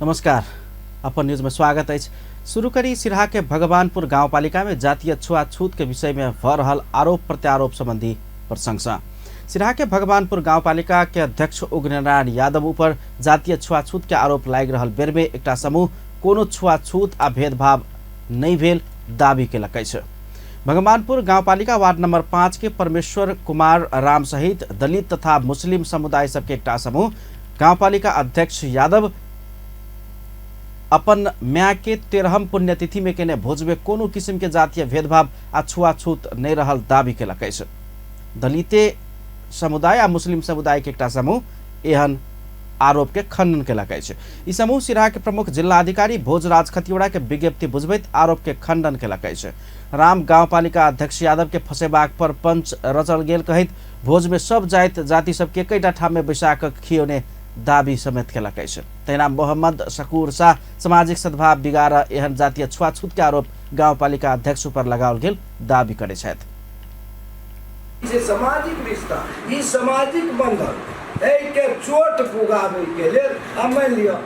नमस्कार। अपन न्यूज में स्वागत है। शुरू करी सिराहा के भगवानपुर गांवपालिका में जातीय छुआछूत के विषय में भ रहल आरोप प्रत्यारोप संबंधी प्रशंसा। सिराहा के भगवानपुर गांवपालिका के अध्यक्ष उग्रनारायण यादव ऊपर जातीय छुआछूत के आरोप लागि रहल बेर में एकटा समूह कोनो छुआछूत आ भेदभाव नहीं भेल दावी केलक अछि। भगवानपुर गांवपालिका वार्ड नंबर 5 के परमेश्वर कुमार राम सहित दलित तथा मुस्लिम समुदाय सबके एकटा समूह गांवपालिका अध्यक्ष यादव अपन म्या के 13हम पुण्यतिथि में केने भोज में कोनो किस्म के जातीय भेदभाव आ छुआछूत नहीं रहल दावी केलक अछि। दलिते समुदाय आ मुस्लिम समुदाय के एकटा समूह एहन आरोप के खंडन केलक अछि। ई समूह सिराहा के प्रमुख जिला अधिकारी भोजराज खतिवड़ा के विज्ञप्ति बुझबैत आरोप के खंडन केलक अछि। राम गांवपालिका अध्यक्ष यादव के फसेबाक पर पंच रचल गेल कहैत भोज में सब जाति सबके एकैटा ठाम में बैसा कऽ खियौने दावी समेत केलक अछि। तहिना मोहम्मद शकूर शाह सामाजिक सद्भाव बिगाड़ एहन जातीय छुआछूत के आरोप गांवपालिका अध्यक्ष पर लगाओल गेल दावी करै छथि। सामाजिक रिश्ता ई सामाजिक बंधन एहि के चोट पुगाबै के लेल मानि लिअ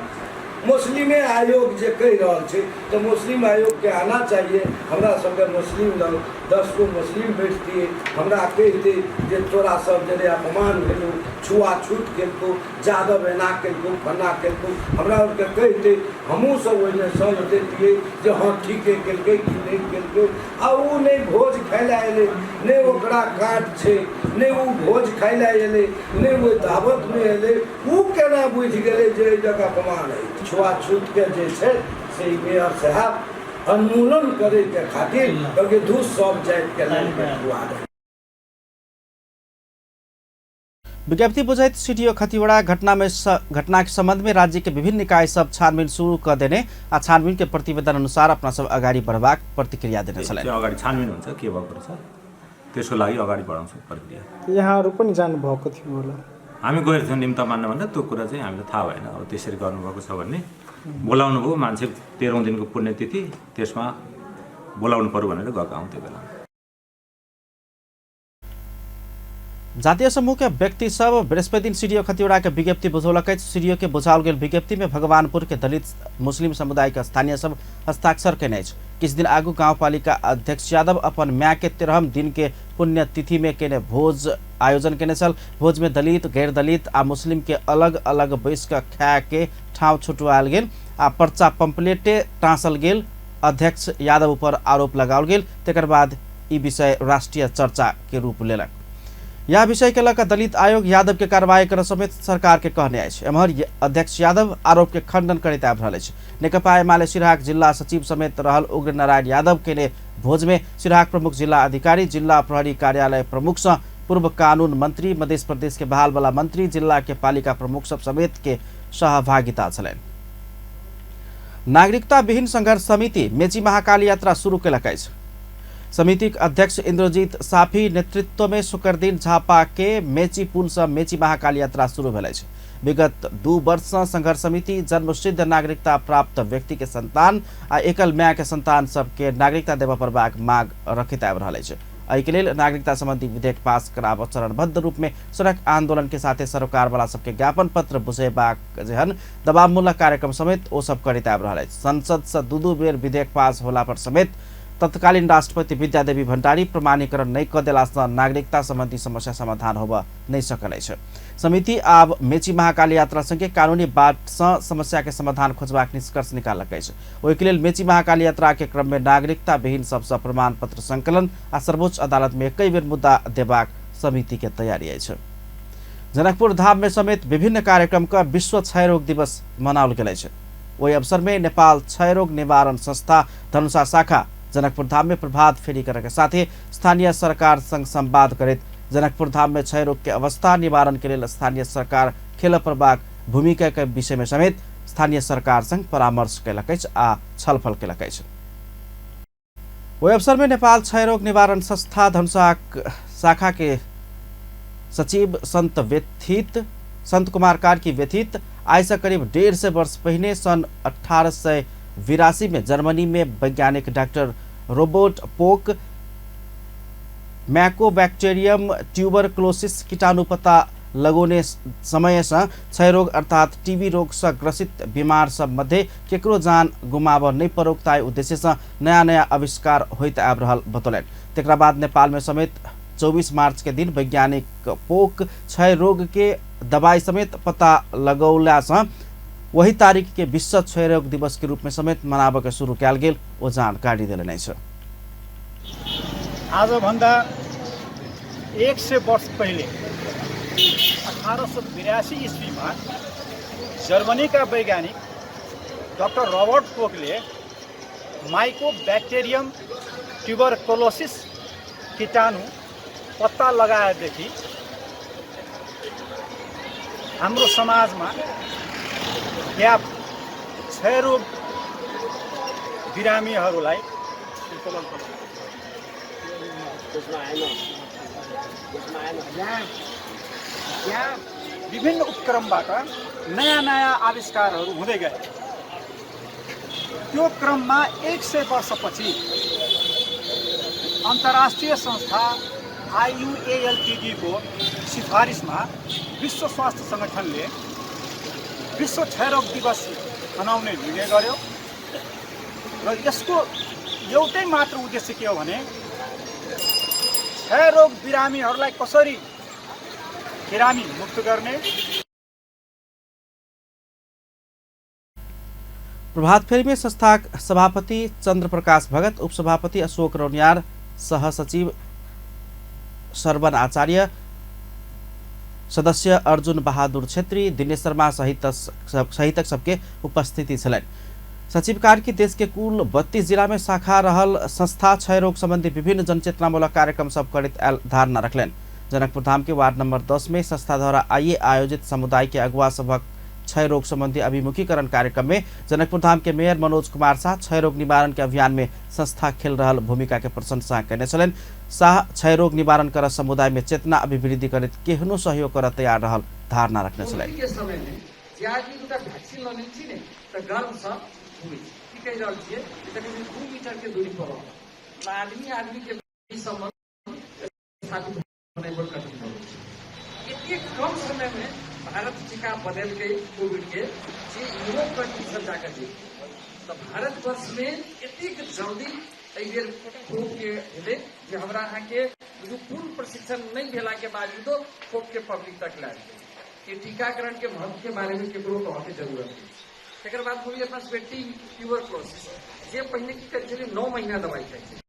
मुस्लिमे आयोग जे कहि रहल छै तो मुस्लिम आयोग के आना चाहिए। हमरा सबके मुस्लिम लोग 10 गो मुस्लिम बैठतियै हमरा कहितै जे तोरा सब जे अपमान भेलौ छुआछूत केलको जादव एना केलको फन्ना केलको हमरा के कहितै हमहूँ सब ओहिमे संग दैतियै जे हाँ ठीके केलकै कि नहीं केलकै। आ उ नहीं भोज खाय लए एलै नहीं ओकरा काट छै नहीं उ भोज खाय लए एलै नहीं ओहि दावत में एलै उ केना बुझि गेलै जे एहि जगह अपमान है। छुआछूत के जे छै से मेयर साहब उन्मूलन करे के खातिर क्योंकि दूध सब जाति के लाइन में हुआ है। विज्ञप्ति बुझाइत सीडीओ खतिवड़ा घटना के संबंध में राज्य के विभिन्न निकाय सब छानबीन शुरू कर देने आ छानबीन के प्रतिवेदन अनुसार अपना सब अगाडि बढ़बाक प्रतिक्रिया देने छले। अगाडि छानबीन हुन्छ के भएको छ त्यसको लागि अगाडि बढाउँछौँ प्रक्रिया। यहाँहरु पनि जानु भएको थियो होला। हामी गएर थियौँ निम्ता मान्न भन्दा त्यो कुरा चाहिँ हामीलाई थाहा भएन। अब त्यसरी गर्नुभएको छ भन्ने बोलाउनु भयो मान्छे 13औं दिनको पुण्यतिथि त्यसमा बोलाउनु पर्यो भनेर गएको हौँ त्यो बेला। जातीय समूह के व्यक्ति सब बृहस्पति दिन सीडीओ खतिवड़ा के विज्ञप्ति बुझौलक। सीडीओ के बुझाओल गेल विज्ञप्ति में भगवानपुर के दलित मुस्लिम समुदाय के स्थानीय सब हस्ताक्षर केने अछि। किछ दिन आगू गांवपालिका अध्यक्ष यादव अपन म्या के 13हम दिन के पुण्यतिथि में केने भोज आयोजन केने छल। भोज में दलित गैर दलित आ मुस्लिम के अलग अलग बैस के खाए के ठाउँ छुटवाल गेल आ पर्चा पंपलेटे टाँसल गेल। अध्यक्ष यादव पर आरोप लगाओल गेल। तेकर बाद ई विषय राष्ट्रीय चर्चा के रूप लेलक। यह विषय के लक दलित आयोग यादव के कार्रवाई कर समेत सरकार के कहने अछि। एम्हर अध्यक्ष यादव आरोप के खंडन करैत आबि रहल अछि। नेकपा एमाले सिराहा जिला सचिव समेत रहल उग्रनारायण यादव के भोज में सिराहा प्रमुख जिला अधिकारी जिला प्रहरी कार्यालय प्रमुख सह पूर्व कानून मंत्री मध्य प्रदेश के बहाल वाला मंत्री जिला के पालिका प्रमुख सब समेत के सहभागिता छलैन। नागरिकता विहीन संघर्ष समिति मेची महाकाली यात्रा शुरू केलक अछि। समिति के अध्यक्ष इंद्रजीत साफी नेतृत्व में शुक्र दिन झापा के मेची पुल से मेची महाकाली यात्रा शुरू भेल अछि। विगत 2 वर्ष से संघर्ष समिति जन्मसिद्ध नागरिकता प्राप्त व्यक्ति के संतान आ एकल माय के संतान सबके नागरिकता देबा परबाक मांग रखैत आबि रहल अछि। एहि के लेल नागरिकता संबंधी विधेयक पास कराब चरणबद्ध रूप में सड़क आंदोलन के साथे सरकार वाला सबके ज्ञापन पत्र बुझेबाक जेहन दबावमूलक कार्यक्रम समेत ओ सब करैत आबि रहल अछि। संसद से 2 बेर विधेयक पास होला पर समेत तत्कालीन राष्ट्रपति विद्यादेवी भण्डारी प्रमाणीकरण नहीं कर देला से नागरिकता संबंधी समस्या समाधान होबा नहीं सकल अछि। समिति आब मेची महाकाली यात्रा संगे कानूनी बाट से समस्या के समाधान खोजबाक निष्कर्ष निकालक अछि। ओहि के लेल मेची महाकाली यात्रा के क्रम में नागरिकता विहीन सबसे प्रमाण पत्र संकलन आ सर्वोच्च अदालत में कई बेर मुद्दा देबाक समिति के तैयारी अछि। जनकपुर धाम में समेत विभिन्न कार्यक्रम का विश्व क्षयरोग दिवस मनाओल गेल अछि। ओहि अवसर में नेपाल क्षयरोग निवारण संस्था धनुषा शाखा जनकपुर धाम में प्रभात फेरी करे के साथ ही स्थानीय सरकार संग संवाद करित जनकपुर धाम में क्षय रोग के अवस्था निवारण के लिए स्थानीय सरकार खेल प्रभाग भूमिका के विषय में समेत स्थानीय सरकार संग परामर्श केलक अछि आ छलफल केलक अछि। ओहि अवसर में नेपाल क्षय रोग निवारण संस्था धनुषा शाखा के सचिव संत कुमार कार्की व्यथित आज से करीब 150 वर्ष पहले सन 1882 में जर्मनी में वैज्ञानिक डॉक्टर रोबर्ट पोक मैकोबैक्टीरियम ट्यूबरक्लोसिस कीटाणु पता लगोने समय से क्षय रोग अर्थात टीबी रोग से ग्रसित बीमार सब मध्य केकरो जान गुमाव नहीं परोक ताई उद्देश्य से नया नया आविष्कार होते आब रहल बतौलन। तेकरा बाद नेपाल में समेत 24 मार्च के दिन वैज्ञानिक पोक क्षय रोग के दवाई समेत पता लगौला से वही तारीख के विश्व क्षय रोग दिवस के रूप में समेत मनाव के शुरू कल गेल वो जानकारी दिले छ। आजभन्दा 100 वर्ष पहिले 1882 ईस्वीमा जर्मनीका वैज्ञानिक डाक्टर रबर्ट कोकले माइकोबैक्टेरियम ट्युबरकुलोसिस कीटाणु पत्ता लगाएदेखि हाम्रो समाजमा या क्षय रोग बिरामीहरूलाई यहाँ विभिन्न उपक्रमबाट नयाँ नयाँ आविष्कारहरू हुँदै गए। त्यो क्रममा 100 वर्षपछि अन्तर्राष्ट्रिय संस्था IUALTD को सिफारिसमा विश्व स्वास्थ्य सङ्गठनले विश्व क्षयरोग दिवस मनाउने निर्णय गर्यो र यसको एउटै मात्र उद्देश्य के हो भने क्षयरोग बिरामीहरूलाई कसरी बिरामी मुक्त गर्ने। प्रभात फेरी में संस्था सभापति चंद्र प्रकाश भगत, उपसभापति अशोक रौनियार, सहसचिव सरवन आचार्य, सदस्य अर्जुन बहादुर छेत्री, दिनेश शर्मा सहितक सबके उपस्थिति छलन। सचिव कार्की देश के कुल 32 जिला में शाखा रहल संस्था क्षय रोग संबंधी विभिन्न जनचेतनामूलक कार्यक्रम सब करित धारणा रखलन। जनकपुर धाम के वार्ड नंबर 10 में संस्था द्वारा आयोजित समुदाय के अगुवा सभक क्षय रोग संबंधी अभिमुखीकरण कार्यक्रम में जनकपुर धाम के मेयर मनोज कुमार शाह क्षय रोग निवारण के अभियान में संस्था खेल रहल भूमिका के प्रशंसा करने चलन। शाह क्षय रोग निवारण कर समुदाय में चेतना अभिवृद्धि कर केहनो सहयोग कर तैयार रहल धारणा रखने चलन। कम समय में भारत टीका बदल गई कोविड के यूरोप कंट्री जाकर दी तो भारत वर्ष में एक जल्दी खोप के जो हमारा यहाँ के जो पूर्ण प्रशिक्षण नहीं भेला के बावजूदो खोप के पब्लिक तक ला ये टीकाकरण के महत्व के बारे में केकरो कहके जरूरत है। एक बाद बोलिए अपना ट्यूबरकुलोसिस जे पहले की कर 9 महीना दवाई चाहिए।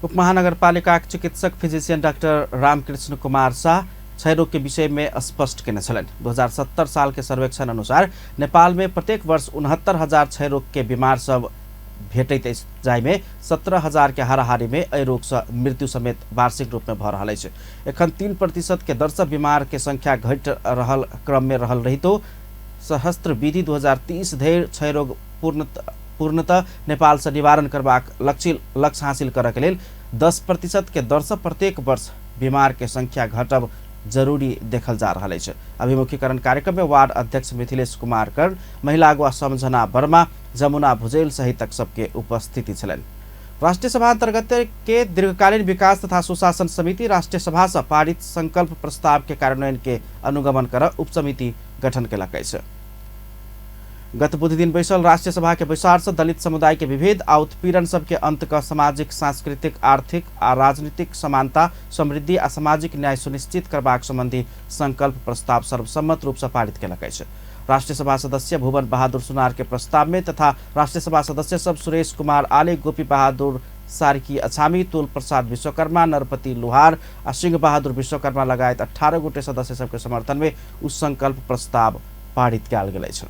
उप महानगरपालिका चिकित्सक फिजिशियन डॉक्टर रामकृष्ण कुमार शाह क्षय रोग के विषय में स्पष्ट कहने चलन। 2070 साल के सर्वेक्षण अनुसार नेपाल में प्रत्येक वर्ष 69,000 क्षय रोग के बीमार सब भेटैत जाय में 17,000 के हाराहारी में एहि रोग से मृत्यु समेत वार्षिक रूप में भ रहा है। एखन 3% के दर से बीमार के संख्या घट रहल क्रम में रहल रही तो सहस्त्र विधि 2030 धरि क्षय रोग पूर्णतः नेपाल से निवारण करबाक लक्ष्य हासिल करक लेल 10% के दर से प्रत्येक वर्ष बीमार के संख्या घटब जरूरी देखल जा रहा है। अभिमुखीकरण कार्यक्रम में वार्ड अध्यक्ष मिथिलेश कुमार कर्ण, महिला अगुवा समझना वर्मा, जमुना भुजेल सहित सबके उपस्थिति छलन। राष्ट्रीय सभा अंतर्गत के दीर्घकालीन विकास तथा सुशासन समिति राष्ट्रीय सभा से पारित संकल्प प्रस्ताव के कार्यान्वयन के अनुगमन कर उप समिति गठन केलक अछि। गत बुध दिन बैसल राष्ट्रीय सभा के बैसार से दलित समुदाय के विभेद आ उत्पीड़न सबके अंत का सामाजिक, सांस्कृतिक, आर्थिक आ राजनीतिक समानता, समृद्धि आ सामाजिक न्याय सुनिश्चित करबाक संबंधी संकल्प प्रस्ताव सर्वसम्मत रूप से पारित केलक अछि। राष्ट्रीय सभा सदस्य भुवन बहादुर सुनार के प्रस्ताव में तथा राष्ट्रीय सभा सदस्य सब सुरेश कुमार आले, गोपी बहादुर सार्की अछामी, तुल प्रसाद विश्वकर्मा, नरपति लुहार आ सिंह बहादुर विश्वकर्मा लगायत 18 गोटे सदस्य सबके समर्थन में उस संकल्प प्रस्ताव पारित कयल गेल अछि।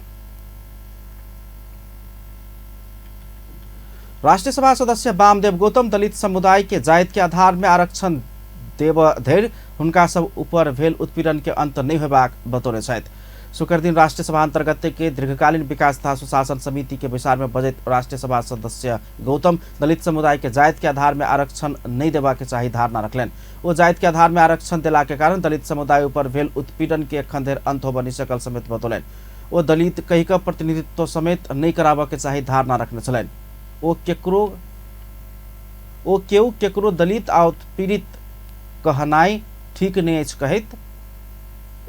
राष्ट्रीय सभा सदस्य वामदेव गौतम दलित समुदाय के जायत के आधार में आरक्षण देव धैर्य हुनका सब ऊपर भेल उत्पीड़न के अंत नहीं होबाक बतौने छथि। शुक्र दिन राष्ट्रीय सभा अंतर्गत के दीर्घकालीन विकास तथा सुशासन समिति के विचार में बजैत राष्ट्रीय सभा सदस्य गौतम दलित समुदाय के जायत के आधार में आरक्षण नहीं देवा के चाही धारणा रखलन। वो जायत के आधार में आरक्षण देला के कारण दलित समुदाय ऊपर भेल उत्पीड़न के एखन धरि अंत होबऽ नहि सकल समेत बतौलन। वो दलित कहि के प्रतिनिधित्व समेत नहीं कराबऽ के चाही धारणा रखने छलन। ओ केकरो दलित आ पीड़ित कहनाई ठीक नहीं अछि कहैत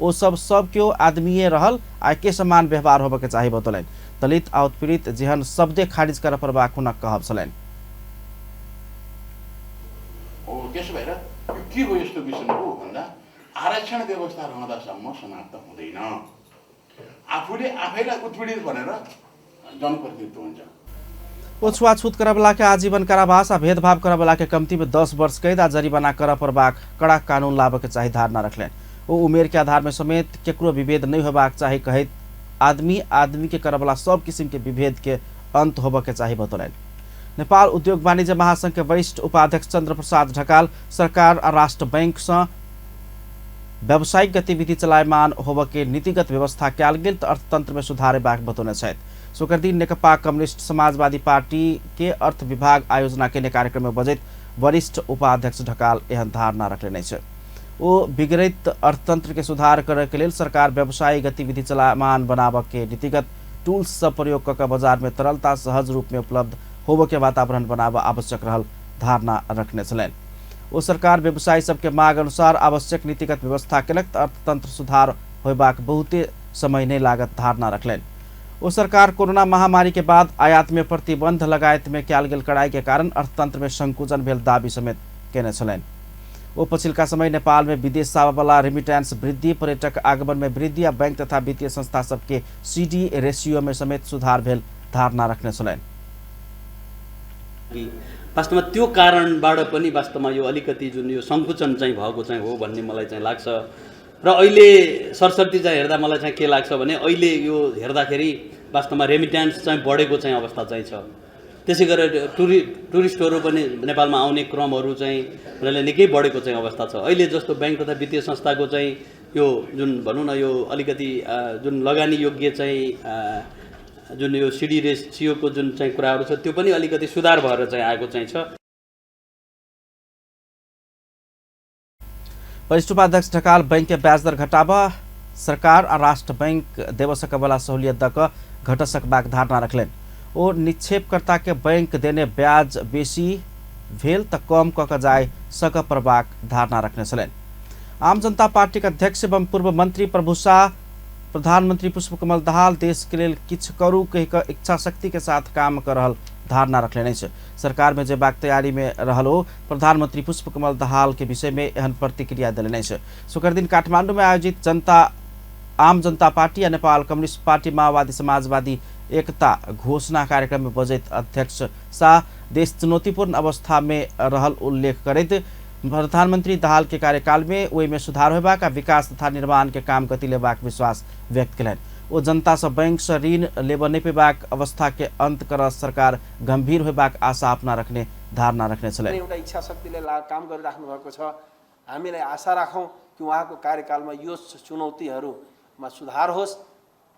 ओ सब केओ आदमीय रहल आ के समान व्यवहार होबे के चाही बतौलनि। दलित आ उत्पीड़ित जेहन शब्दे खारिज कर परबाक हुनक कहब छलनि। त्यसो भएर के हो यस्तो विषय हो भन्दा आरक्षण व्यवस्था रहँदासम्म समाप्त हुँदैन। आफूले आफैलाई उत्पीडित भनेर जनप्रतिनिधित्व हुन्छ। ओ छुवाछुत करबला के आजीवन कारावास आ भेदभाव करबला के कम्ती में 10 वर्ष कैद आ जरिमाना कर परबाक कड़ा कानून लाबे के चाही धारणा रखलनि। ओ उमेर के आधार में समेत केकरो विभेद नहीं होबाक चाही कहैत आदमी के करबला सब किसिम के विभेद के अंत होबे के चाही बतौलनि। नेपाल उद्योग वाणिज्य महासंघ के वरिष्ठ उपाध्यक्ष चन्द्र प्रसाद ढकाल सरकार आ राष्ट्र बैंक से व्यावसायिक गतिविधि चलायमान होबे के नीतिगत व्यवस्था कयल गेल त अर्थतंत्र में सुधार हेबाक बतौने छथि। सोकर दिन नेकपा कम्युनिस्ट समाजवादी पार्टी के अर्थ विभाग आयोजना के कार्यक्रम में बजैत वरिष्ठ उपाध्यक्ष ढकाल एहन धारणा रखले छै। ओ बिगड़ैत अर्थतंत्र के सुधार करे के लेल सरकार व्यवसायिक गतिविधि चलायमान बनाबे के नीतिगत टूल्स सब प्रयोग कऽ बाजार में तरलता सहज रूप में उपलब्ध होबे के वातावरण बनाबे आवश्यक रहल धारणा रखने छलनि। ओ सरकार व्यवसायी सबके मांग अनुसार आवश्यक नीतिगत व्यवस्था केलक त अर्थतंत्र सुधार होयबाक बहुते समय नहीं लागत धारणा रखलनि। ओ सरकार कोरोना महामारी के बाद आयात में प्रतिबंध लगायत में कयल गेल कड़ाई के कारण अर्थतंत्र में संकुचन भेल दाबी समेत केने छलनि। ओ पछिल्का समय नेपाल में विदेश से आबयवला रेमिटेंस वृद्धि, पर्यटक आगमन में वृद्धि आ बैंक तथा वित्तीय संस्था सबके CD रेशियो में समेत सुधार भेल धारणा रखने छलनि। वास्तवमा त्यो कारणबाट पनि वास्तवमा यो अलिकति जुन यो संकुचन चाहिँ भएको चाहिँ हो भन्ने मलाई चाहिँ लाग्छ। र अहिले सरसर्ती चाहिँ हेर्दा मलाई चाहिँ के लाग्छ भने अहिले यो हेर्दाखेरि वास्तवमा रेमिटेन्स चाहिँ बढेको चाहिँ अवस्था चाहिँ छ। त्यसै गरेर टुरिस्टहरू पनि नेपालमा आउने क्रमहरू चाहिँ उनीहरूले निकै बढेको चाहिँ अवस्था छ। अहिले जस्तो बैंक तथा वित्तीय संस्थाको चाहिँ यो जुन भनौँ न यो अलिकति जुन लगानी योग्य चाहिँ जुन यो CD रेसियोको जुन चाहिँ कुराहरू छ त्यो पनि अलिकति सुधार भएर चाहिँ आएको चाहिँ छ। वरिष्ठ उपाध्यक्ष ढकाल बैंक के ब्याज दर घटाबा सरकार आ राष्ट्र बैंक देव सकबला सहूलियत दक घट सकबाक धारणा रखलनि। ओ निक्षेपकर्ता के बैंक देने ब्याज बेसी भेल त कम कऽ जाय सक परबाक धारणा रखने छलनि। आम जनता पार्टी के अध्यक्ष एवं पूर्व मंत्री प्रभु शाह, प्रधानमंत्री पुष्पकमल दाहाल देश के लिए किछु करू कहि कऽ इच्छा शक्ति के साथ काम कर रहल धारणा रखले छै। सरकार में जेबाक तैयारी में रहलो प्रधानमंत्री पुष्पकमल दाहाल के विषय में एहन प्रतिक्रिया दिलने छै। शुक्र दिन काठमांडू में आयोजित आम जनता पार्टी आ नेपाल कम्युनिस्ट पार्टी माओवादी समाजवादी एकता घोषणा कार्यक्रम में बजैत अध्यक्ष शाह देश चुनौतीपूर्ण अवस्था में रहल उल्लेख करैत प्रधानमंत्री दाहाल के कार्यकाल में ओहि में सुधार होबाक आ विकास तथा निर्माण के काम गति लेबाक विश्वास व्यक्त कयलनि। ओ जनता से बैंक से ऋण लेब नहीं पेबाक अवस्था के अंत कर सरकार गंभीर होबाक आशा अपना रखने धारणा रखने छलनि। एउटा इच्छा शक्तिले काम गरिराख्नु भएको छ। हामीलाई आशा राखौं कि उहाँको कार्यकालमा यो चुनौतीहरूमा सुधार होस्,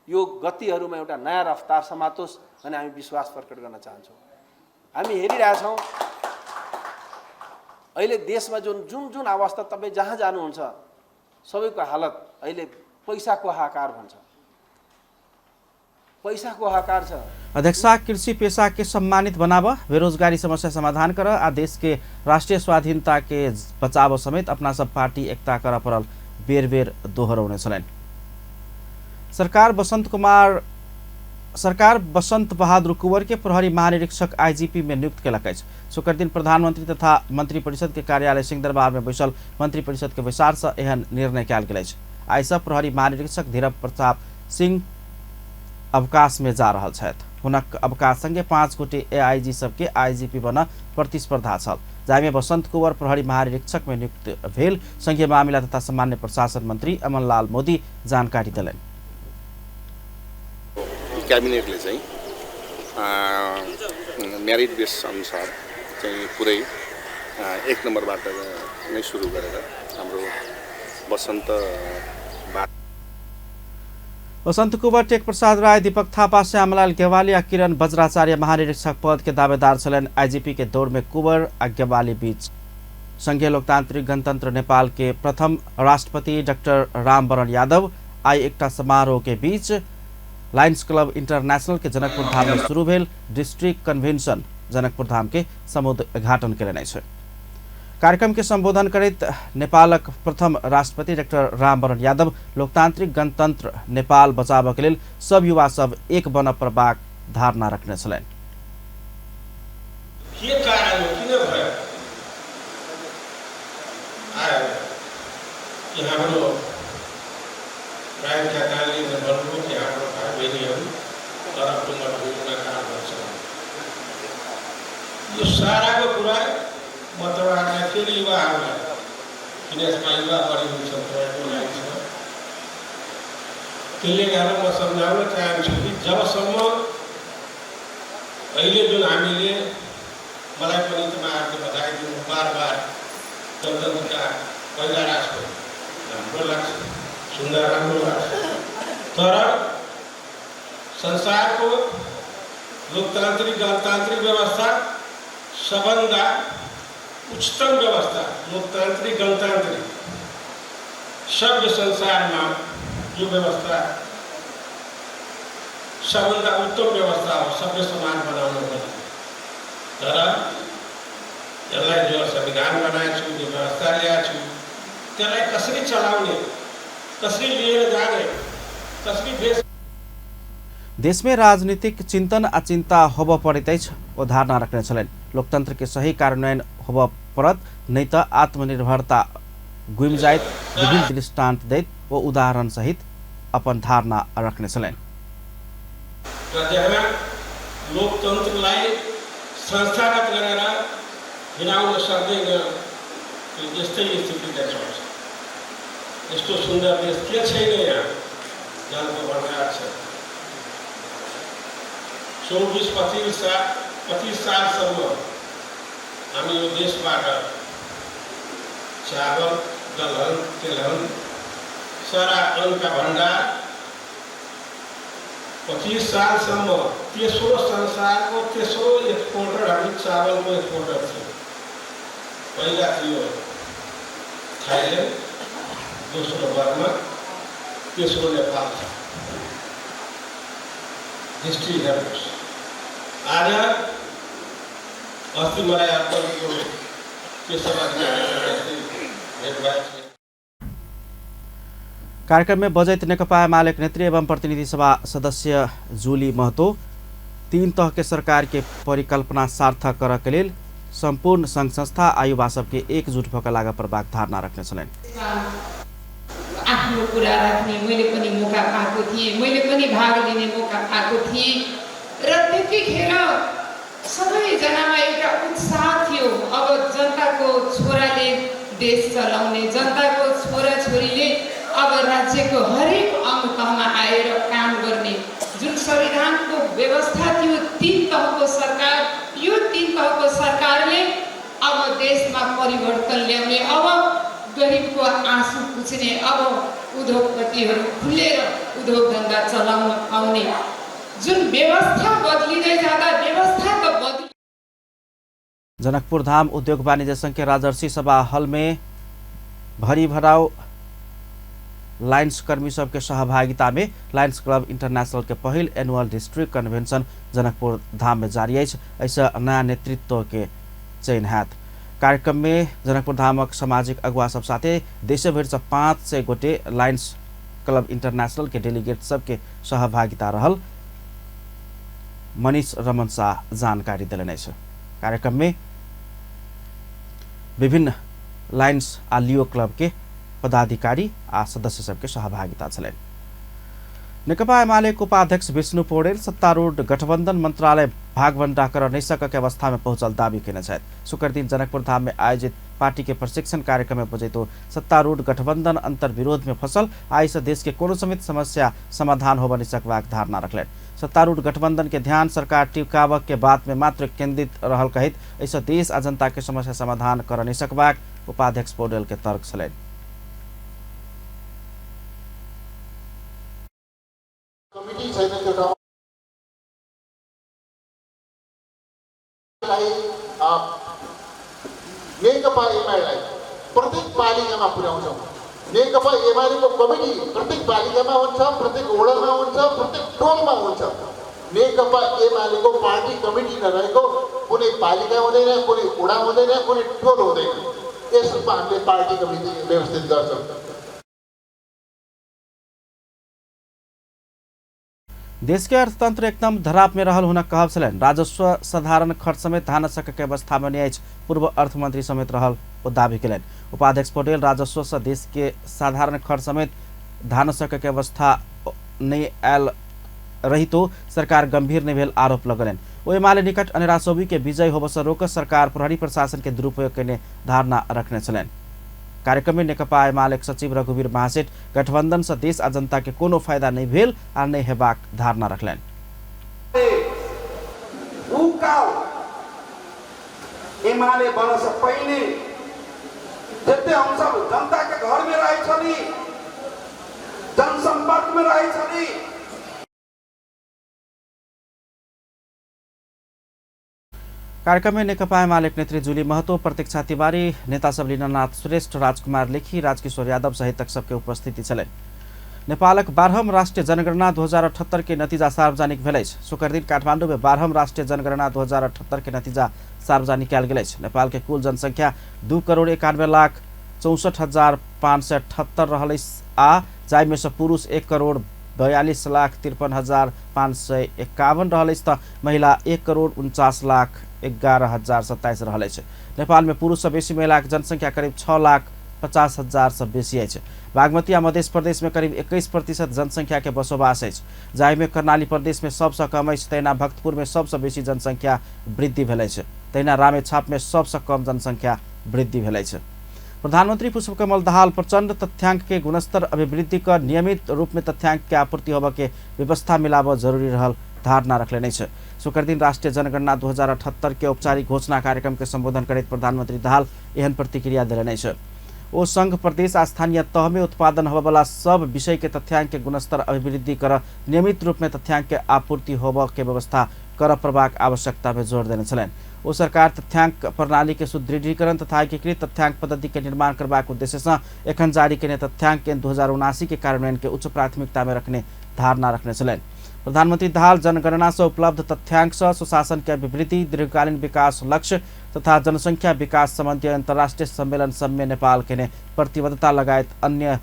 यो गतिहरूमा एउटा नयाँ रफ्तार समातोस् भन्ने हामी विश्वास प्रकट गर्न चाहन्छौँ। हामी हेरिरहेछौँ अहिले देशमा जुन अवस्था तपाईँ जहाँ जानुहुन्छ सबैको हालत अहिले पैसाको हाहाकार भन्छ। पैसाको हाहाकार छ। अध्यक्षा कृषि पेशा के सम्मानित बनाव, बेरोजगारी समस्या समाधान कर आ देश के राष्ट्रीय स्वाधीनता के बचाव समेत अपना सब पार्टी एकता कर परल बेर बेर दोहराउने छलनि। सरकार बसंत बहादुर कुंवर के प्रहरी महानिरीक्षक IGP में नियुक्त केलक अछि। शुक्र दिन प्रधानमंत्री तथा मंत्री परिषद के कार्यालय सिंहदरबार में बैसल मंत्री परिषद के विचार से एहन निर्णय कयल गेल अछि। आइ से प्रहरी महानिरीक्षक धीरज प्रताप सिंह अवकाश में जा रहल छथि। हुनक अवकाश संगे 5 गोटे AIG सबके IGP बन प्रतिस्पर्धा छल, जाहिमे बसंत कुंवर प्रहरी महानिरीक्षक में नियुक्त भेल। संघीय मामिला तथा सामान्य प्रशासन मंत्री अमनलाल मोदी जानकारी दिलनि। क्याबिनेटले चाहिँ मेरिट बेस अनुसार चाहिँ पुरै 1 नम्बरबाट नै सुरु गरेर हाम्रो बसंत कुंवर, टेक प्रसाद राय, दीपक थापा, श्यामलाल गेवाली आ किरण वज्राचार्य महानिरीक्षक पद के दावेदार छलनि। IGP के दौड़ में कुंवर आ गेवाली बीच संघीय लोकतांत्रिक गणतंत्र नेपाल के प्रथम राष्ट्रपति डॉक्टर रामवरण यादव आई एकटा समारोह के बीच लायंस क्लब इंटरनेशनल के जनकपुर धाम में शुरू भेल डिस्ट्रिक्ट कन्वेंशन जनकपुर धाम के समुद्घाटन केलनि छै। कार्यक्रम के संबोधन करत नेपालक प्रथम राष्ट्रपति डाक्टर रामवरण यादव लोकतांत्रिक गणतंत्र नेपाल बचाव के लेल सब युवा सब एक बन प्रभाग धारणा रखने छलैन। के कारण हो, किन भयो आयो कि हाम्रो प्रायः कारणले भन्नुभयो कि हाम्रो भाइ बहिनीहरू तरफमा भूमिका काम गर्छ। यो साराको कुरा म तपाईँहरूलाई फेरि युवाहरूलाई, किन यसमा युवा बढी हुन्छ तपाईँको लागि छ, त्यसले गर्दा म सम्झाउन चाहन्छु कि जबसम्म अहिले जुन हामीले मलाई पनि तपाईँहरूले बधाई दिनु बार बार गणतन्त्रका पहिला राष्ट्रपति राम्रो लाग्छ, सुन्दर राम्रो लाग्छ, तर संसारको लोकतान्त्रिक गणतान्त्रिक व्यवस्था सबभन्दा उच्चतम व्यवस्था लोकतान्त्रिक गणतान्त्रिक सभ्य संसारमा यो व्यवस्था सबभन्दा उत्तम व्यवस्था हो सभ्य समाज बनाउनु पर्छ। तर यसलाई जो संविधान बनाएको छु, जो व्यवस्था ल्याएको छु, त्यसलाई कसरी चलाउने, कसरी लिएर जाने, कसरी देश में राजनीतिक चिंतन अचिंता होब पड़त वो धारणा रखने छलैन। लोकतंत्र के सही कार्यान्वयन होब पड़त नहीं तो आत्मनिर्भरता गुम जायत विभिन्न दृष्टान्त दैत वो उदाहरण सहित अपन धारणा रखने छलैन। लोकतन्त्रलाई संस्थागत गरेर हिँडाउन सक्दैन, यस्तै स्थिति देख्छ। यस्तो सुन्दर देश के छैन यहाँ, जलको भण्डार छ। 24-25 सालसम्म हामी यो देशबाट चावल, दलहन, तेलहन, सारा अन्नका भण्डार 25 सालसम्म तेस्रो संसारको तेस्रो एक्सपोर्टर हामी चावलको एक्सपोर्टर थियो। पहिला थियो थाइल्यान्ड, दोस्रो बर्मा, तेस्रो नेपाल थियो। हिस्ट्री हेर्नुहोस्। आज अस्ति मलाई अर्पणको कार्यक्रम में बजैत नेकपा एमालेक नेत्री एवं प्रतिनिधि सभा सदस्य जूली महतो 3 तह के सरकार के परिकल्पना सार्थक कर के लिए संपूर्ण संघ संस्था आयुवा सबके एकजुट भएका लागा प्रभाग धारणा रख्ने छन्। आफ्नो कुरा राख्ने मैले पनि मौका पाएको थिएँ, मैले पनि भाग लिने मौका पाएको थिएँ र त्यतिखेर सबैजनामा एउटा उत्साह थियो। अब जनताको छोराले देश चलाउने, जनताको छोराछोरीले अब राज्यको हरेक अंग तहमा आएर काम गर्ने जुन संविधानको व्यवस्था थियो 3 तहको सरकार, यो 3 तहको सरकारले अब देशमा परिवर्तन ल्याउने, अब गरिबको आँसु पुछ्ने, अब उद्योगपतिहरू खुलेर उद्योग धन्दा चलाउन पाउने जुन व्यवस्था बदलिँदै जाँदा व्यवस्था त बदली। जनकपुर धाम उद्योग वाणिज्य संघ के राजर्षि सभा हॉल में भरी भराव लायंस कर्मी सबके सहभागिता में लायंस क्लब इंटरनेशनल के पहल annual district convention Janakpur Dham में जारी है। ऐसा नया नेतृत्व के चयन है। कार्यक्रम में जनकपुर धामक सामाजिक अगुवा सब साथे देशभर से 500 गोटे लायंस क्लब इंटरनेशनल के डेलीगेट सबके सहभागिता रहल मनीष रमन शाह जानकारी दिलने। कार्यक्रम में विभिन्न लायंस आ लियो क्लब के पदाधिकारी आ सदस्य सबके सहभागिता छलैन। नेकपा एमालेको उपाध्यक्ष विष्णु पौडेल सत्तारूढ़ गठबन्धन मंत्रालय भागवंटा कर नहीं सकके अवस्था में पहुंचल दावी केने छथि। शुक्र दिन जनकपुर धाम में आयोजित पार्टी के प्रशिक्षण कार्यक्रम में बजैतो सत्तारूढ़ गठबन्धन अंतर विरोध में फसल आइस देश के कोनो समेत समस्या समाधान हो बनी सकबाक धारणा रखलेन। सत्तारूढ़ गठबन्धन के ध्यान सरकार टिकावक के बात में मात्र केंद्रित रहल कहित ऐसा देश आ जनता के समस्या समाधान कर नहीं सकबाक उपाध्यक्ष पौडेल के तर्क छलैन। नेकपा एमालेलाई प्रत्येक पालिकामा पुर्याउँछौँ। नेकपा एमालेको कमिटी प्रत्येक पालिकामा हुन्छ, प्रत्येक वडामा हुन्छ, प्रत्येक टोलमा हुन्छ। नेकपा एमालेको पार्टी कमिटी नरहेको कुनै पालिका हुँदैन, कुनै वडा हुँदैन, कुनै टोल हुँदैन। यस रूपमा हामीले पार्टीको मिटिङ व्यवस्थित गर्छौँ। देश के अर्थतंत्र एकदम धराप में रहल हुन कहब छलनि। राजस्व साधारण खर्च समेत धान के अवस्था में न्याय पूर्व अर्थमंत्री समेत रहल वो दावी कयलनि। उपाध्यक्ष पटेल राजस्व से देश के साधारण खर्च समेत धान के अवस्था नहीं आयल रही तो सरकार गंभीर नहीं भेल आरोप लगलनि। वो एमाले निकट अनेरा चौबी के विजय होब से रोक सरकार प्रहरी प्रशासन के दुरुपयोग करने धारणा रखने छलनि। कार्यक्रम में नेकपा एमाले सचिव रघुवीर महासेठ गठबंधन से देश आ जनता के कोनो फायदा नहीं भेल आ नहीं हेबाक धारणा रखलनि। एमाले बन से पहले जते हम सब जनता के घर में रहे छली, जनसंपर्क में रहे छली। कार्यक्रम में नेकपा एमाले नेत्री जुली महतो, प्रतीक्षा तिवारी, नेता सब लीनानाथ श्रेष्ठ, राजकुमार लेखी, राजकिशोर यादव सहित सबके उपस्थिति छलै। नेपालक 12हम राष्ट्रीय जनगणना 2078 के नतीजा सार्वजनिक भेल अछि। शुक्र दिन काठमांडू में 12हम राष्ट्रीय जनगणना 2078 के नतीजा सार्वजनिक कयल गेल अछि। नेपाल के कुल जनसंख्या 2,91,64,578 रहल अछि आ जाहि में से पुरुष 1,42,53,551 रहल अछि त महिला 1,49,11,027 रहल अछि। नेपाल में पुरुष से बेसी महिला के जनसंख्या करीब 6,50,000 से बेसी अछि। बागमती आ मध्य प्रदेश में करीब 21% जनसंख्या के बसोबास अछि। जाहि में कर्णाली प्रदेश में सबसे कम अछि, तहिना भक्तपुर में सबसे बेसी जनसंख्या वृद्धि भेल अछि, तहिना रामेछाप में सबसे कम जनसंख्या वृद्धि भेल अछि। प्रधानमंत्री पुष्पकमल दाहाल प्रचंड तथ्यांक के गुणस्तर अभिवृद्धि का नियमित रूप में तथ्यांक के आपूर्ति होबे के व्यवस्था मिलाब जरूरी रहल धारणा रखले छै। शुक्र दिन राष्ट्रीय जनगणना 2078 के औपचारिक घोषणा कार्यक्रम के संबोधन करैत प्रधानमंत्री दाहाल एहन प्रतिक्रिया देलनि छै। ओ संघ प्रदेश आ स्थानीय तह में उत्पादन होबे वाला सब विषय के तथ्यांक के गुणस्तर अभिवृद्धि कर नियमित रूप में तथ्यांक के आपूर्ति होबे के व्यवस्था कर प्रभाग आवश्यकता में जोर देने छलनि। ओ सरकार तथ्यांक प्रणाली के सुदृढ़ीकरण तथा एकीकृत तथ्यांक पद्धति के निर्माण करबाक उद्देश्य से एखन जारी केने तथ्यांक के 2079 के कार्यान्वयन के उच्च प्राथमिकता में रखने धारणा रखने छलनि। प्रधानमंत्री दाहाल जनगणना से उपलब्ध तथ्यांक से सुशासन के अभिवृद्धि, दीर्घकालीन विकास लक्ष्य तथा जनसंख्या विकास संबंधी अंतर्राष्ट्रीय सम्मेलन सब में नेपाल के प्रतिबद्धता लगायत अन्य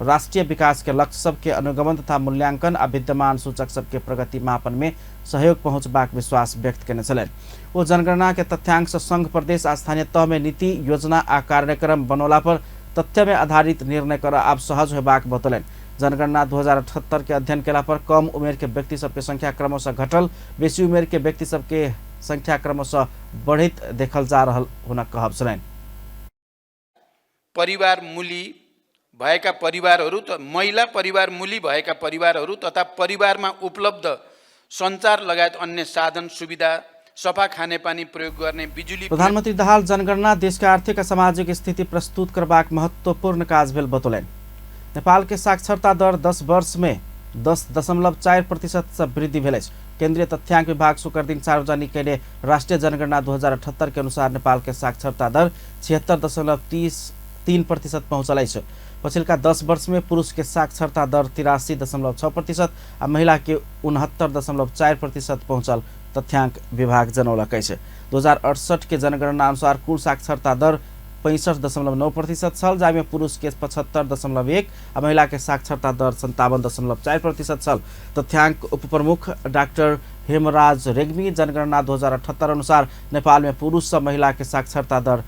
राष्ट्रीय विकास के लक्ष्य सबके अनुगमन तथा मूल्यांकन आ विद्यमान सूचक सबके प्रगति मापन में सहयोग पहुंचबाक विश्वास व्यक्त करने छलनि। वो जनगणना के तथ्यांक से संघ प्रदेश आ स्थानीय तह में नीति योजना आ कार्यक्रम बनौला पर तथ्य में आधारित निर्णय कर आब सहज होबाक बतौलनि। जनगणना 2078 के अध्ययन केला पर कम उमेर के व्यक्ति सबके संख्या क्रमशः घटल, बेसी उमेर के व्यक्ति सबके संख्या क्रमशः बढ़ित देखल जा रहल हुन कहब छलनि। परिवार मूली भएका परिवारहरू त महिला परिवार मूली भएका परिवारहरू तथा परिवारमा उपलब्ध सञ्चार लगायत अन्य साधन सुविधा, सफा खानेपानी प्रयोग गर्ने बिजुली। प्रधानमंत्री दाहाल जनगणना देश के आर्थिक और सामाजिक स्थिति प्रस्तुत करबाक महत्वपूर्ण काज भेल बतौलनि। नेपाल के साक्षरता दर 10 वर्ष में 10.4% से वृद्धि भेल अछि। केंद्रीय तथ्यांक विभाग शुक्र दिन सार्वजनिक केने राष्ट्रीय जनगणना 2078 के अनुसार नेपाल के साक्षरता दर 76.3% पहुंचल अछि। पछिल्का 10 वर्ष में पुरुष के साक्षरता दर 83.6% आ महिला के 69.4% पहुंचल तथ्यांक विभाग जनौलक अछि। 2068 के जनगणना अनुसार कुल साक्षरता दर 65.9% छल, जाहिमे पुरुष के 75.1 आ महिला के साक्षरता दर 57.4% छल। तथ्यांक उप प्रमुख डॉक्टर हेमराज रेग्मी जनगणना 2078 अनुसार नेपाल में पुरुष से महिला के साक्षरता दर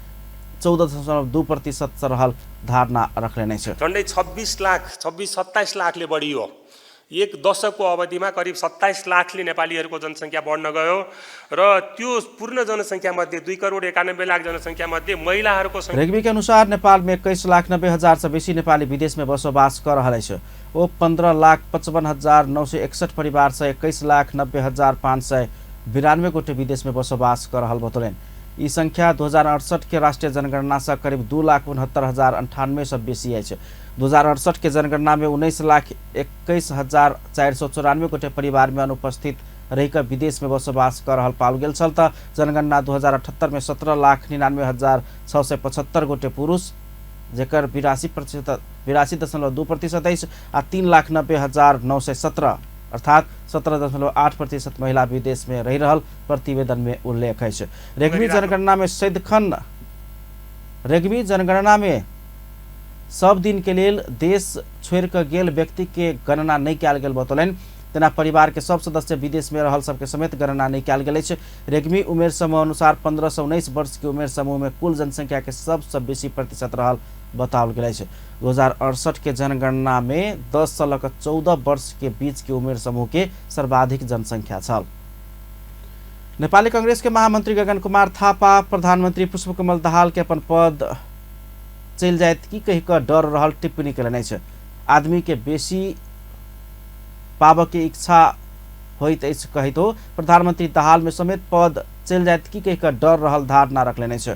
14.2% से रहल धारणा रखले छ। झन्डै 26-27 लाखले बढियो। एक दशकको अवधिमा करिब 27 लाखले नेपालीहरूको जनसङ्ख्या बढ्न गयो र त्यो पूर्ण जनसङ्ख्या मध्ये 2,91,00,000 जनसङ्ख्या मध्ये महिलाहरूको संख्या। रेग्मी के अनुसार नेपाल में 21,90,000 से बेसी नेपाली विदेश में बसोबास कर रहल छ। वो 15,55,961 परिवार से 21,90,592 गोटे विदेश में बसोबास कर रहल बतौलनि। ई संख्या 2068 के राष्ट्रीय जनगणना से करीब 2,69,098 से बेसी अछि। 2068 के जनगणना में 19,21,494 गोटे परिवार में अनुपस्थित रहिकर विदेश में बसोबास कर रहल पाओल गेल छल त जनगणना 2078 में 17,99,675 गोटे पुरुष जेकर 82.2% अछि आ 3,90,917 अर्थात 17.8% महिला विदेश में रह रहल प्रतिवेदन में उल्लेख है। रेग्मी जनगणना में सैदखन रेग्मी जनगणना में सब दिन के लेल देश छोड़ कर गेल व्यक्ति के गणना नहीं कयल गेल बतौलन। तेना परिवार के सब सदस्य विदेश में रहल सबके समेत गणना नहीं कयल गेल अछि। रेग्मी उमेर समूह अनुसार 15 से 19 वर्ष के उमेर समूह में कुल जनसंख्या के सबसे बेसी प्रतिशत रहल बताओल गेल अछि। 2068 के जनगणना में 10 से लऽ 14 वर्ष के बीच के उमेर समूह के सर्वाधिक जनसंख्या छल। नेपाली कांग्रेस के महामंत्री गगन कुमार थापा प्रधानमंत्री पुष्पकमल दाहाल के अपन पद चल जायत की कहि कऽ डर रहल टिप्पणी कयलनि अछि। आदमी के बेसी पाबऽ के इच्छा होइत अछि कहितो प्रधानमंत्री दाहाल में समेत पद चल जायत की कहि कऽ डर रहल धारणा रखलनि अछि।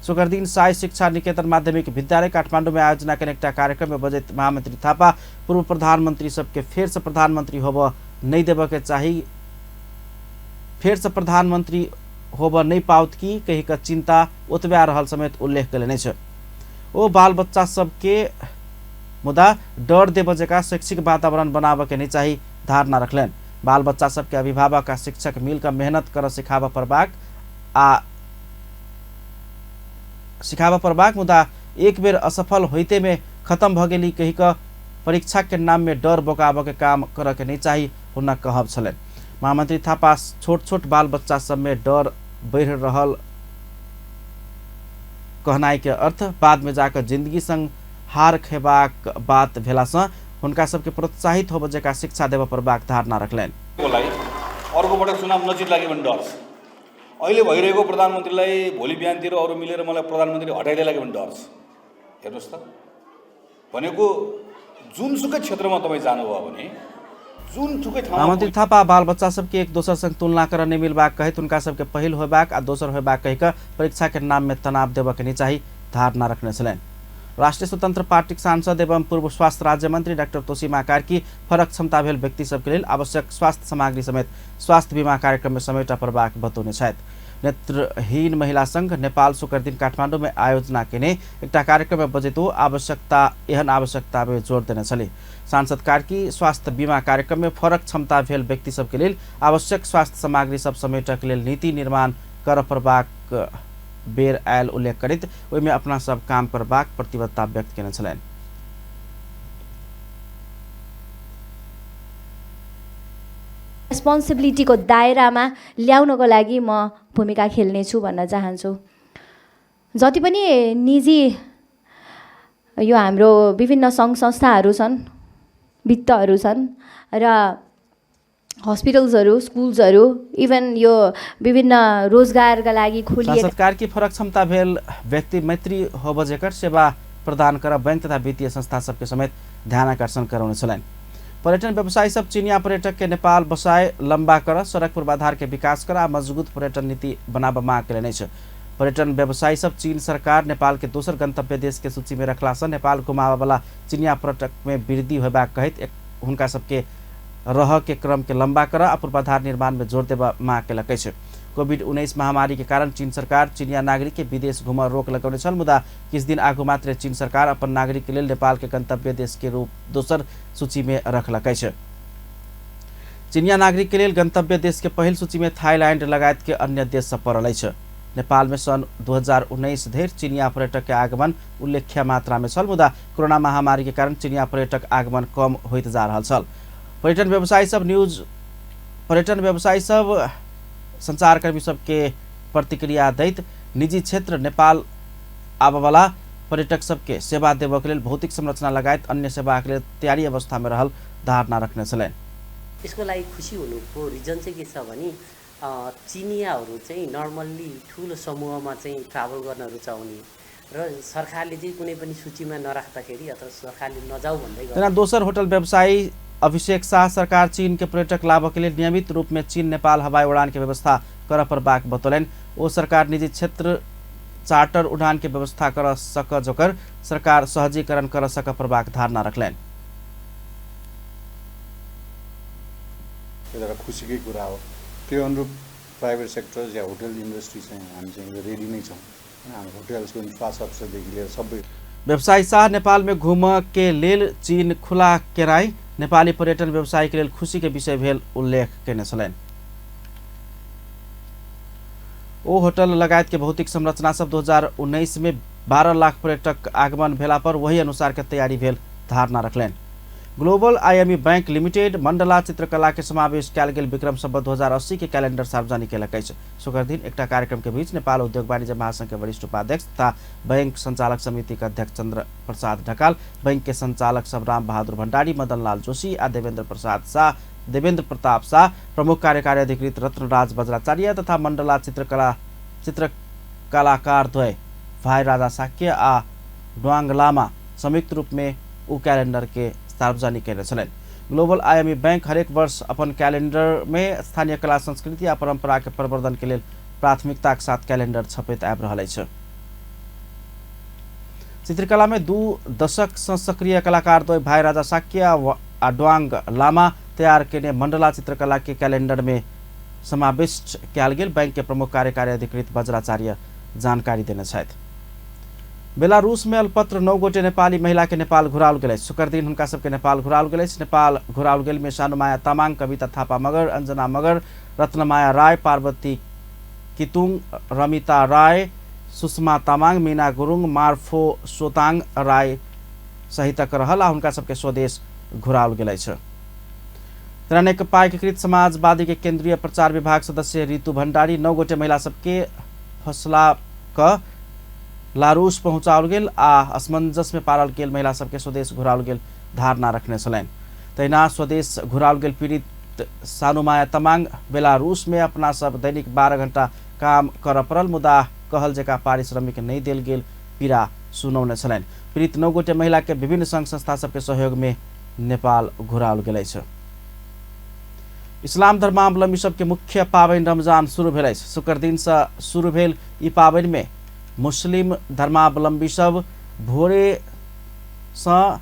शुक्र दिन साई शिक्षा निकेतन माध्यमिक विद्यालय काठमांडू में आयोजना के एकटा कार्यक्रम में बजैत महामंत्री थापा पूर्व प्रधानमंत्री सबके फेर से प्रधानमंत्री होबऽ नहीं देबऽ के चाही, फेर से प्रधानमंत्री होबऽ नहीं पाओत की कहि कऽ चिंता ओतबा रहल समेत उल्लेख कयलनि अछि। ओ बाल बच्चा सबके मुदा डर देबऽ जकाँ शैक्षिक वातावरण बनाबऽ के नहीं चाही धारणा रखलनि। बाल बच्चा सबके अभिभावक आ शिक्षक मिलकर मेहनत करऽ सिखाबऽ पड़बाक मुदा एक बेर असफल होइते में खत्म भ गेली कहि कऽ परीक्षा के नाम में डर बोकाबऽ के काम करऽ के नहीं चाही हुनका कहब छलनि। महामंत्री थापा छोट छोट बाल बच्चा सब में डर बढ़ि रहल कहनाई के अर्थ बाद में जाकर जिंदगी संग हार खेबाक बात भेला से हुनका सबके प्रोत्साहित होबऽ जकाँ शिक्षा देबऽ पड़बाक धारणा रखलनि। अर्कोबाट चुनाव नजिक लाग्यो भने डर छ। अहिले भइरहेको प्रधानमन्त्रीलाई भोलि बिहानतिर अरू मिलेर मलाई प्रधानमन्त्री हटाइदिए लाग्यो भने डर छ। हेर्नुहोस् त भनेको जुनसुकै क्षेत्रमा तपाईँ जानुभयो भने जुनसुकै ठाउँमा महामंत्री थापा बाल बच्चा सबके एक दोसर संग तुलना करऽ नहीं मिलबाक कहैत हुनका सबके पहिल होयबाक आ दोसर होयबाक कहि कऽ परीक्षा के नाम में तनाव देबऽ के नहीं चाही धारणा रखने छलनि। राष्ट्रीय स्वतंत्र पार्टीक सांसद एवं पूर्व स्वास्थ्य राज्य मंत्री डाक्टर तोसीमा कार्की फरक क्षमता भेल व्यक्ति सबके लेल आवश्यक स्वास्थ्य सामग्री समेत स्वास्थ्य बीमा कार्यक्रम में समेटा पड़बाक बतौने छथि। नेत्रहीन महिला संघ नेपाल शुक्र दिन काठमांडू में आयोजना केने एकटा कार्यक्रम में बजैतो एहन आवश्यकता में जोर देने छली। सांसद कार्की स्वास्थ्य बीमा कार्यक्रम में फरक क्षमता भेल व्यक्ति सबके लेल आवश्यक स्वास्थ्य सामग्री सब समेटक लेल नीति निर्माण करऽ पड़बाक बेर आयल उल्लेख करैत ओहिमे अपना सब काम करबाक प्रतिबद्धता व्यक्त केने छलनि। रेस्पोन्सिबिलिटीको दायरामा ल्याउनको लागि म भूमिका खेल्नेछु भन्न चाहन्छु। जति पनि निजी यो हाम्रो विभिन्न सङ्घ संस्थाहरू छन्, वित्तहरू छन् र हस्पिटल्सहरू, स्कुल्सहरू, इभन यो विभिन्न रोजगारका लागि खोलिएका सरकार की फरक क्षमता भेल व्यक्ति मैत्री होबऽ जेकर सेवा प्रदान कर बैंक तथा वित्तीय संस्था सबके समेत ध्यान आकर्षण कराउने छलनि। पर्यटन व्यवसायी सब चीनिया पर्यटक के नेपाल बसाए लंबा कर सड़क पूर्वाधार के विकास कर आ मजबूत पर्यटन नीति बनाबऽ माग केलनि अछि। पर्यटन व्यवसायी सब चीन सरकार नेपाल के दोसर गंतव्य देश के सूची में रखला से नेपाल घुमाबऽ वाला चीनिया पर्यटक में वृद्धि होयबाक कहैत हुनका सबके रह के क्रम के लंबा कर आ पूर्वाधार निर्माण में जोर देबऽ माग केलक अछि। कोविड-19 महामारी के कारण चीन सरकार चीनिया नागरिक के विदेश घुमऽ रोक लगौने छल, मुदा किछ दिन आगू मात्र चीन सरकार अपन नागरिक के लेल नेपाल के गंतव्य देश के रूप दोसर सूची में रखलक अछि। चीनिया नागरिक के लेल गंतव्य देश के पहिल सूची में थाईलैंड लगायत के अन्य देश सब पड़ल अछि। नेपाल में सन 2019 धरि चीनिया पर्यटक के आगमन उल्लेख्य मात्रा में छल, मुदा कोरोना महामारी के कारण चीनिया पर्यटक आगमन कम होइत जा रहल छल। पर्यटन व्यवसायी सब संचारकर्मी सबके प्रतिक्रिया दैत निजी क्षेत्र नेपाल आबऽ वाला पर्यटक सबके सेवा देबऽ के लेल भौतिक संरचना लगायत अन्य सेवा के लेल तैयारी अवस्था में रहल धारणा रखने छलनि। यसको लागि खुसी हुनुको रिजन चाहिँ के छ भने चिनियाहरू चाहिँ नर्मल्ली ठुलो समूहमा चाहिँ ट्राभल गर्न रुचाउने र सरकारले चाहिँ कुनै पनि सूचीमा नराख्दाखेरि अथवा सरकारले नजाऊ भन्दै गर्छ। दोसर होटल व्यवसायी अभिषेक शाह सरकार चीन के पर्यटक लाभ के लिए नियमित रूप में चीन नेपाल हवाई उड़ान के व्यवस्था कर पड़बाक बतौलनि। ओ सरकार निजी क्षेत्र चार्टर उड़ान के व्यवस्था कर सक जोकर सरकार सहजीकरण कर सक पड़बाक धारणा रखलनि। एउटा खुसीकै कुरा हो। त्यो अनुरूप प्राइभेट सेक्टर या होटल इन्डस्ट्री चाहिँ हामी चाहिँ रेडी नै छौँ। हाम्रो होटल्सको इन्फ्रास्ट्रक्चरदेखि लिएर सबै व्यवसायी शाह नेपाल में घूम के लेल चीन खुला केराई नेपाली पर्यटन व्यवसायी के लेल खुशी के विषय भेल उल्लेख केने छलनि। ओ होटल लगायत के भौतिक संरचना सब 2019 में 12 लाख पर्यटक आगमन भेला पर वही अनुसार के तैयारी भेल धारणा रखलेन। ग्लोबल आईएमई बैंक लिमिटेड मंडला चित्रकला के समावेश कयल गेल विक्रम संवत 2080 के कैलेंडर सार्वजनिक कयलक अछि। शुक्र दिन एकटा कार्यक्रम के बीच नेपाल उद्योग वाणिज्य महासंघ के वरिष्ठ उपाध्यक्ष तथा बैंक संचालक समिति के अध्यक्ष चंद्र प्रसाद ढकाल, बैंक के संचालक सब राम बहादुर भण्डारी, मदन लाल जोशी आ देवेंद्र प्रताप शाह, प्रमुख कार्यकारी अधिकृत रत्नराज बज्राचार्य तथा मंडला चित्रकलाकार द्वय भाई राजा साक्य आ ड्वांग लामा संयुक्त रूप में उ कैलेंडर के सार्वजनिक कैले छलैन। ग्लोबल आईएमई बैंक हरेक वर्ष अपन कैलेंडर में स्थानीय कला संस्कृति आ परंपरा के प्रवर्धन के लिए प्राथमिकता के साथ कैलेंडर छपैत आबि रहल अछि। चित्रकला में 2 दशक से सक्रिय कलाकार द्वय भाई राजा साक्य आ ड्वांग लामा तैयार केने मंडला चित्रकला के कैलेंडर में समाविष्ट कयल गेल बैंक के प्रमुख कार्यकारी अधिकृत बज्राचार्य जानकारी देने छथि। बेलारूस में अल्पत्र 9 गोटे नेपाली महिला के नेपाल घुराओल गेल। शुक्र दिन हुनका सबके नेपाल घुराओल गेल। नेपाल घुराओल गेल में सानुमाया तामाङ, कविता थापा मगर, अंजना मगर, रत्नमाया राय, पार्वती कितुङ, रमिता राय, सुषमा तामाङ, मीना गुरुङ, मार्फो सोताङ राय सहितक रहल आ हुनका सबके स्वदेश घुराओल गेल अछि। नेकपा एकीकृत समाजवादी के केंद्रीय प्रचार विभाग सदस्य रितु भण्डारी 9 गोटे महिला सबके फसला क लारूस पहुंचाओल गेल आ असमंजस में पारल गेल महिला सबके स्वदेश घुराओल गेल धारणा रखने छलैन। तहिना स्वदेश घुराओल गेल पीड़ित सानुमाया तामाङ बेलारूस में अपना सब दैनिक 12 घंटा काम कर पड़ल, मुदा कहल जका पारिश्रमिक नहीं देल गेल पीड़ा सुनौने छलैन। पीड़ित 9 गोटे महिला के विभिन्न संघ संस्था सबके सहयोग में नेपाल घुराओल गेल अछि। इस्लाम धर्मावलम्बी सबके मुख्य पाबनि रमजान शुरू भेल अछि। शुक्र दिन से शुरू भेल ई पाबनि में मुस्लिम धर्मावलम्बी सब भोरे से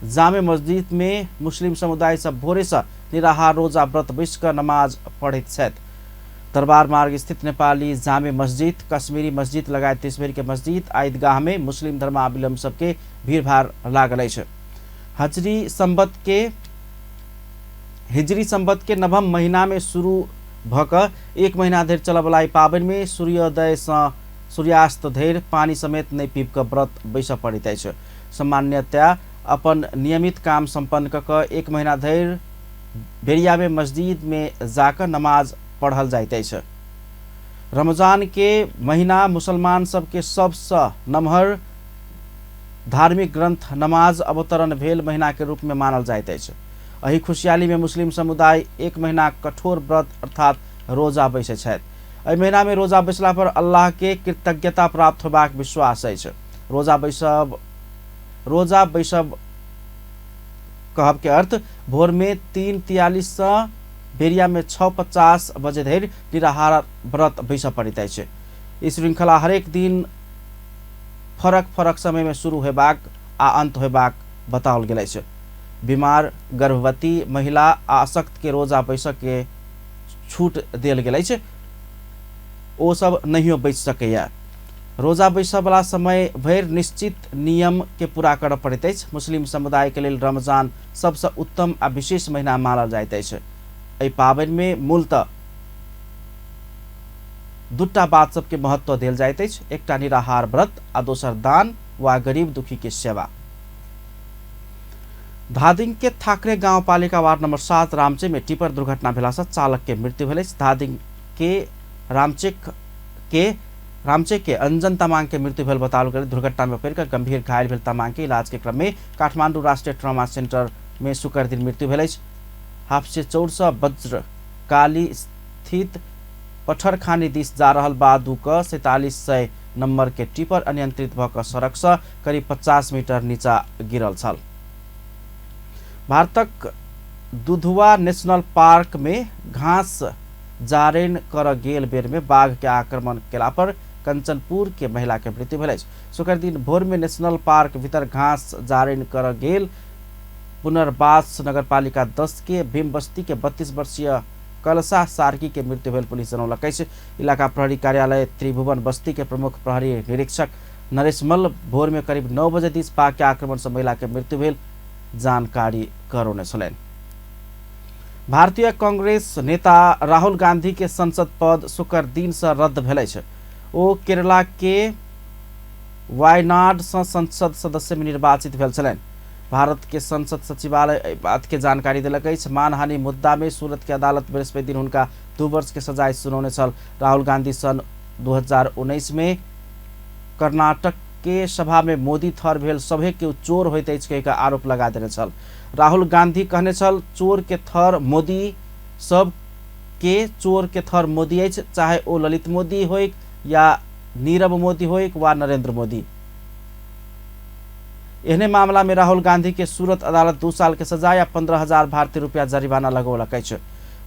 जामे मस्जिद में मुस्लिम समुदाय सब भोरे से निराहार रोजा व्रत बैस कर नमाज पढ़ैत छथि। दरबार मार्ग स्थित नेपाली जामे मस्जिद, कश्मीरी मस्जिद लगायत देशभरि के मस्जिद आ ईदगाह में मुस्लिम धर्मावलम्बी सबके भीड़भाड़ लागल अछि। हिजरी संबत के नवम महीना में शुरू भक 1 महीना धरि चलबला पाबनि में सूर्योदय से सूर्यास्त धरि पानी समेत नहीं पीब क व्रत बैस पड़ैत अछि। सामान्यतया अपन नियमित काम संपन्न क 1 महीना धरि बेरिया में मस्जिद में जाकर नमाज पढ़ल जाइत अछि। रमजान के महीना मुसलमान सबके सबसे नमहर धार्मिक ग्रंथ नमाज अवतरण भेल महीना के रूप में मानल जाइत अछि। एही खुशहाली में मुस्लिम समुदाय 1 महीना कठोर व्रत अर्थात रोजा बैसे छथि। एहि महीना में रोजा बैसला पर अल्लाह के कृतज्ञता प्राप्त होबाक विश्वास अछि। रोजा बैसब कहब के अर्थ भोर में 3:43 से बेरिया में 6:50 बजे धरि निराहार व्रत बैस पड़ैत अछि। ई श्रृंखला हरेक दिन फरक समय में शुरू होबाक आ अंत होबाक बताओल गेल अछि। बीमार, गर्भवती महिला आ अशक्त के रोजा बैसक के छूट देल गेल अछि। ओ सब नहियो बैस सकैया। रोजा बैसब वाला समय भरि निश्चित नियम के पूरा करऽ पड़ैत अछि। मुस्लिम समुदाय के लेल रमजान सबसे उत्तम आ विशेष महीना मानल जाइत अछि। एहि पाबनि में मूलतः 2टा बात सबके महत्व देल जाइत अछि। एकटा निराहार व्रत आ दोसर दान वा गरीब दुखी के सेवा। धादिङ के थाकरे गाउँपालिका वार्ड नंबर 7 रामचे में टिपर दुर्घटना भेला से चालक के मृत्यु भेल। धादिङ के रामचे के अंजन तामाङ के मृत्यु भेल बताओल गेल। दुर्घटना में पड़कर गंभीर घायल भेल तामाङ के इलाज के क्रम में काठमाडौँ राष्ट्रीय ट्रॉमा सेंटर में शुक्र दिन मृत्यु भेल। हाफसे चौर से वज्र काली स्थित पठरखानी दिस जा रहल बादू क 4700 नंबर के टिपर अनियंत्रित भक सड़क से करीब 50 मीटर नीचा गिरल छल। भारतक दुधवा नेशनल पार्क में घास जारेन कर गेल बेर में बाघ के आक्रमण केला पर कंचनपुर के महिला के मृत्यु भेल। शुक्र दिन भोर में नेशनल पार्क भीतर घास जारेन कर गेल पुनर्वास नगरपालिका 10 के भीम बस्ती के 32 वर्षीय कलसा सार्की के मृत्यु भेल पुलिस जनौलक अछि। इलाका प्रहरी कार्यालय त्रिभुवन बस्ती के प्रमुख प्रहरी निरीक्षक नरेश मल्ल भोर में करीब 9 बजे दिस बाघ के आक्रमण से महिला के मृत्यु भेल जानकारी करौने छलैन। भारतीय कांग्रेस नेता राहुल गांधी के संसद पद शुक्र दिन से रद्द भेल अछि। ओ केरला के वायनाड से संसद सदस्य में निर्वाचित भेल छलनि। भारत के संसद सचिवालय बात के जानकारी दिलक अछि। मानहानि मुद्दा में सूरत के अदालत बृहस्पति दिन हुनका 2 वर्ष के सजाय सुनौने छल। राहुल गांधी सन 2019 में कर्नाटक के सभा में मोदी थर भेल सभे के चोर होइत अछि कहि आरोप लगा देने छल। राहुल गांधी कहने छल चोर के थर मोदी सब के चोर के थर मोदी अछि, चाहे ओ ललित मोदी होइक या नीरव मोदी होइक वा नरेंद्र मोदी। एहने मामला में राहुल गांधी के सूरत अदालत 2 साल के सजा या 15,000 भारतीय रुपया जरिमाना लगौलक अछि।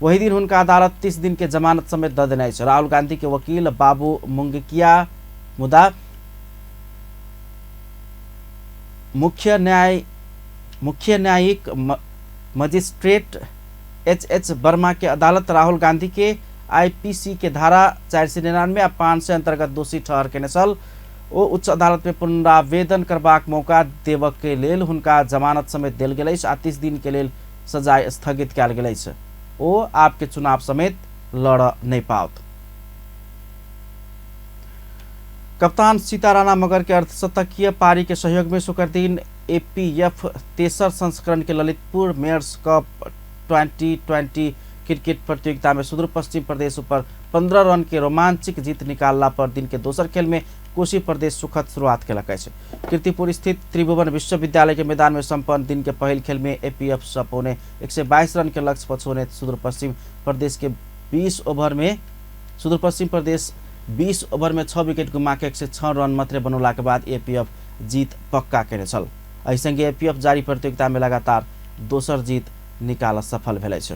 वही दिन हुनका अदालत 30 दिन के जमानत समेत द देने अछि। राहुल गांधी के वकील बाबू मुंगकिया मुदा मुख्य न्यायिक मजिस्ट्रेट एच वर्मा के अदालत राहुल गांधी के आईपीसी के धारा 499 आ 500 अंतर्गत दोषी ठहर केने छल। ओ उच्च अदालत में पुनरावेदन करबाक मौका देबक के लेल हुनका जमानत समेत देल गेल अछि आ 30 दिन के लेल सजाय स्थगित कयल गेल अछि। ओ आपके चुनाव समेत लड़ नहीं पाओत। कप्तान सीता राणा मगर के अर्धशतकीय पारी के सहयोग में शुक्र दिन एपीएफ तेसर संस्करण के ललितपुर मेयर्स कप 2020 क्रिकेट प्रतियोगिता में सुदूर पश्चिम प्रदेश ऊपर 15 रन के रोमांचक जीत निकालला पर दिन के दोसर खेल में कोशी प्रदेश सुखद शुरुआत केलक अछि। कीर्तिपुर स्थित त्रिभुवन विश्वविद्यालय के मैदान में संपन्न दिन के पहल खेल में एपीएफ सपौने 122 रन के लक्ष्य पछोने सुदूर पश्चिम प्रदेश 20 ओवर में 6 विकेट गुमा के 106 रन मात्र बनौला के बाद एपीएफ जीत पक्का केने छल। एहि संगे एपीएफ जारी प्रतियोगिता में लगातार दोसर जीत निकाल सफल भेल अछि।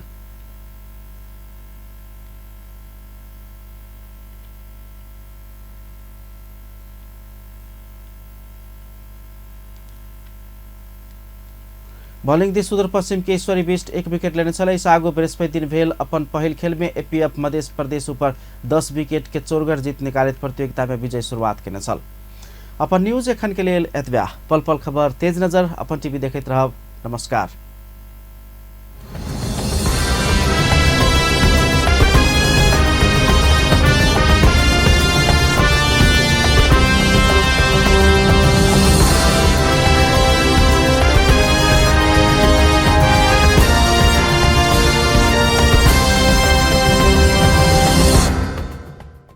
बॉलिंग दिस सुदूर पश्चिम के ईश्वरी बिष्ट 1 विकेट लेने छल। इस आगो बृहस्पति दिन भेल अपन पहल खेल में एपीएफ मध्य प्रदेश ऊपर 10 विकेट के चोरगर जीत निकालित प्रतियोगिता में विजय शुरुआत केने छल। अपन न्यूज एखन के लेल एतबा। पल पल खबर तेज नजर अपन टीवी देखैत रहब। नमस्कार।